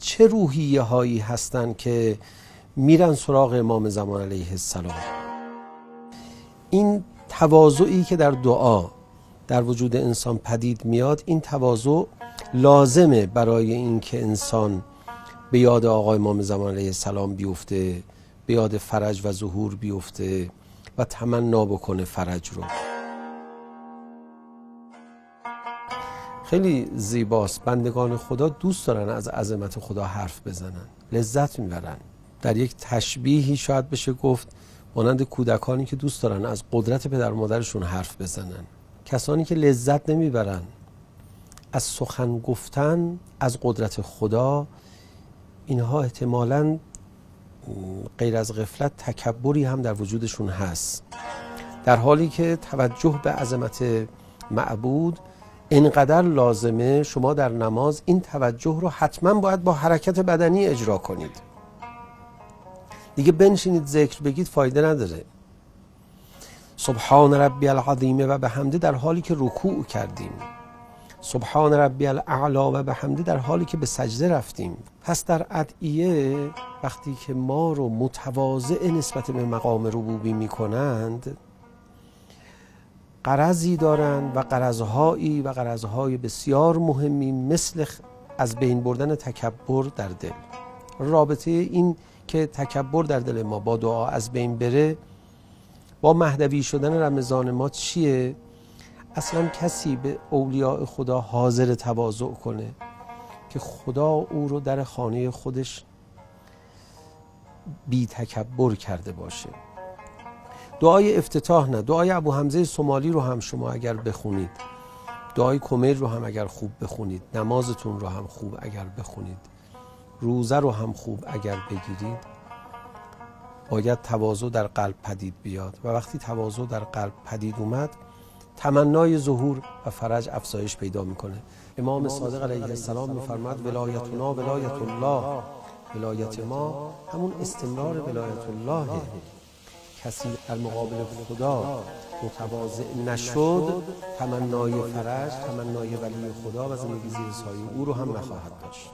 چه روحیه هایی هستن که میرن سراغ امام زمان علیه السلام. این تواضعی که در دعا در وجود انسان پدید میاد، این تواضع لازمه برای اینکه انسان به یاد آقای امام زمان علیه السلام بیفته، به یاد فرج و ظهور بیفته و تمنا بکنه فرج رو. خیلی زیباست، بندگان خدا دوست دارن از عظمت خدا حرف بزنن، لذت میبرن. در یک تشبیهی شاید بشه گفت مانند کودکانی که دوست دارن از قدرت پدر و مادرشون حرف بزنن. کسانی که لذت نمیبرن از سخن گفتن از قدرت خدا، اینها احتمالاً غیر از غفلت تکبری هم در وجودشون هست، در حالی که توجه به عظمت معبود اینقدر لازمه. شما در نماز این توجه رو حتما باید با حرکت بدنی اجرا کنید. دیگه بنشینید ذکر بگید فایده نداره. سبحان ربی العظیم و بحمده در حالی که رکوع کردیم، سبحان ربی الاعلی و بحمده در حالی که به سجده رفتیم. پس در ادعیه وقتی که ما رو متواضع نسبت به مقام ربوبی می کنند، غرضی دارند و غرضهای بسیار مهمی، مثل از بین بردن تکبر در دل. رابطه این که تکبر در دل ما با دعا از بین بره با مهدوی شدن رمضان ما چیه؟ اصلا کسی به اولیاء خدا حاضر تواضع کنه که خدا او رو در خانه خودش بی تکبر کرده باشه. دعای افتتاح نه، دعای ابو حمزه سومالی رو هم شما اگر بخونید، دعای کمیل رو هم اگر خوب بخونید، نمازتون رو هم خوب اگر بخونید، روزه رو هم خوب اگر بگیرید، باید تواضع در قلب پدید بیاد و وقتی تواضع در قلب پدید اومد، تمنای ظهور و فرج افزایش پیدا میکنه. امام صادق علیه السلام میفرماد ولایتنا ولایت الله، ولایت ما همون استمرار ولایت الله. کسی در مقابل خدا متواضع نشد، تمنای فرج، تمنای ولی خدا و زندگی زیر سایه او رو هم نخواهد داشت.